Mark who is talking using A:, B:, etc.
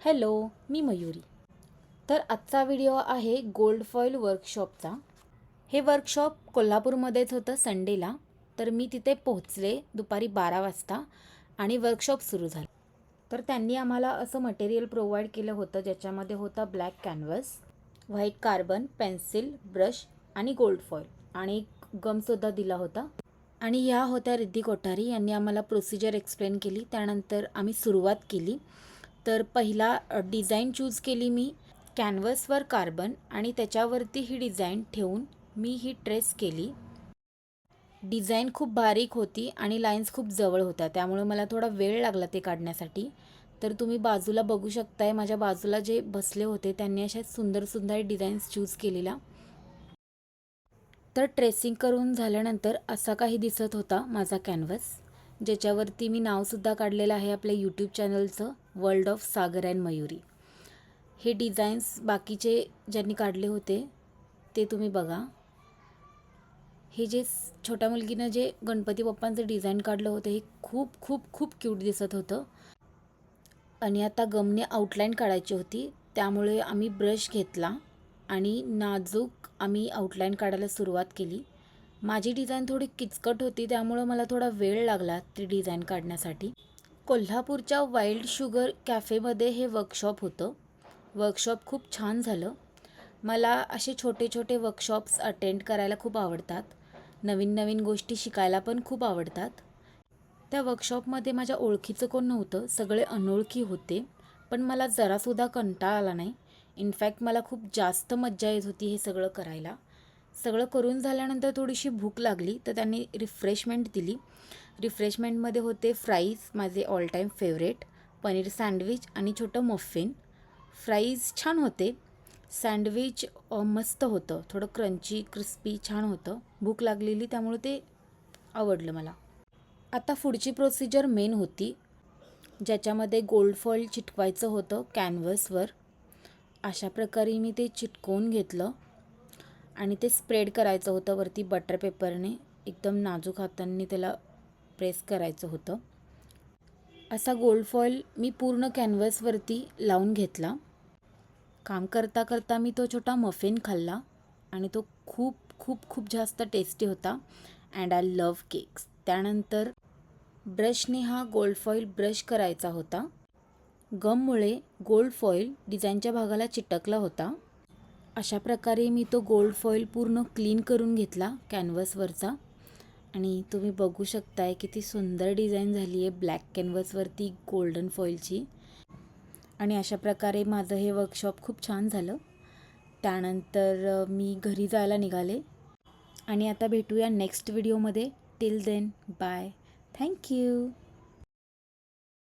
A: Hello, मी मयुरी. तर आजचा video आहे गोल्ड फॉईल वर्कशॉपचा. हे वर्कशॉप कोल्हापूरमध्येच होतं संडेला. तर मी तिथे पोहोचले दुपारी 12 वाजता आणि वर्कशॉप सुरू झालं. तर त्यांनी आम्हाला असं मटेरियल प्रोव्हाइड केलं होतं ज्याच्यामध्ये होता black canvas, white carbon, pencil, brush आणि गोल्ड फॉईल आणि गमसुद्धा दिला होता. आणि ह्या होत्या रिद्धी कोठारी. यांनी आम्हाला प्रोसिजर एक्सप्लेन केली. त्यानंतर आम्ही सुरुवात केली. तर पहिला डिझाईन चूज केली मी कॅनव्हसवर कार्बन आणि त्याच्यावरती ही डिझाईन ठेवून मी ही ट्रेस केली. डिझाईन खूप बारीक होती आणि लाईन्स खूप जवळ होत्या, त्यामुळे मला थोडा वेळ लागला ते काढण्यासाठी. तर तुम्ही बाजूला बघू शकताय, माझ्या बाजूला जे बसले होते त्यांनी अशा सुंदर सुंदर डिझाईन्स चूज केलेला. तर ट्रेसिंग करून झाल्यानंतर असा काही दिसत होता माझा कॅनव्हस, ज्याच्यावरती मी नावसुद्धा काढलेलं आहे आपल्या यूट्यूब चॅनलचं, world of Sagar and Mayuri. हे डिझाईन्स बाकीचे ज्यांनी काढले होते ते तुम्ही बघा. हे जे छोट्या मुलगीनं जे गणपती बाप्पांचं डिझाईन काढलं होतं हे खूप खूप खूप क्यूट दिसत होतं. आणि आता गमने आउटलाईन काढायची होती, त्यामुळे आम्ही ब्रश घेतला आणि नाजूक आम्ही आउटलाईन काढायला सुरुवात केली. माझी डिझाईन थोडी किचकट होती, त्यामुळं मला थोडा वेळ लागला ती डिझाईन काढण्यासाठी. कोल्हापूरच्या वाईल्ड शुगर कॅफेमध्ये हे वर्कशॉप होतं. वर्कशॉप खूप छान झालं. मला असे छोटे छोटे वर्कशॉप्स अटेंड करायला खूप आवडतात. नवीन नवीन गोष्टी शिकायला पण खूप आवडतात. त्या वर्कशॉपमध्ये माझ्या ओळखीचं कोण नव्हतं, सगळे अनोळखी होते. पण मला जरासुद्धा कंटाळा आला नाही. इनफॅक्ट मला खूप जास्त मज्जा येत होती हे सगळं करायला. सगळं करून झाल्यानंतर थोडीशी भूक लागली, तर त्यांनी रिफ्रेशमेंट दिली. रिफ्रेशमेंटमध्ये होते फ्राईज, माझे all time favourite, paneer sandwich आणि छोटं मफिन. फ्राईज छान होते, सँडविच मस्त होतं, थोडं क्रंची क्रिस्पी छान होतं. भूक लागलेली त्यामुळे ते आवडलं मला. आता पुढची प्रोसिजर मेन होती, ज्याच्यामध्ये गोल्ड फॉईल चिटकवायचं होतं कॅनव्हसवर. अशा प्रकारे मी ते चिटकवून घेतलं आणि ते स्प्रेड करायचं होतं वरती बटर पेपरने. एकदम नाजूक हातांनी त्याला प्रेस करायचं होतं. असा गोल्ड फॉईल मी पूर्ण कॅनव्हसवरती लावून घेतला. काम करता करता मी तो छोटा मफिन खाल्ला आणि तो खूप खूप खूप जास्त टेस्टी होता. And I love cakes. त्यानंतर ब्रशने हा गोल्ड फॉईल ब्रश करायचा होता. गममुळे गोल्ड फॉईल डिझाईनच्या भागाला चिटकला होता. अशा प्रकारे मी तो गोल्ड फॉईल पूर्ण क्लीन करून घेतला कॅनव्हसवरचा. आणि तुम्ही बघू शकताय किती सुंदर डिझाईन झाली आहे ब्लॅक कॅनव्हसवरती गोल्डन फॉईलची. आणि अशा प्रकारे माझं हे वर्कशॉप खूप छान झालं. त्यानंतर मी घरी जायला निघाले आणि आता भेटूया नेक्स्ट व्हिडिओमध्ये. Till then bye. थँक्यू.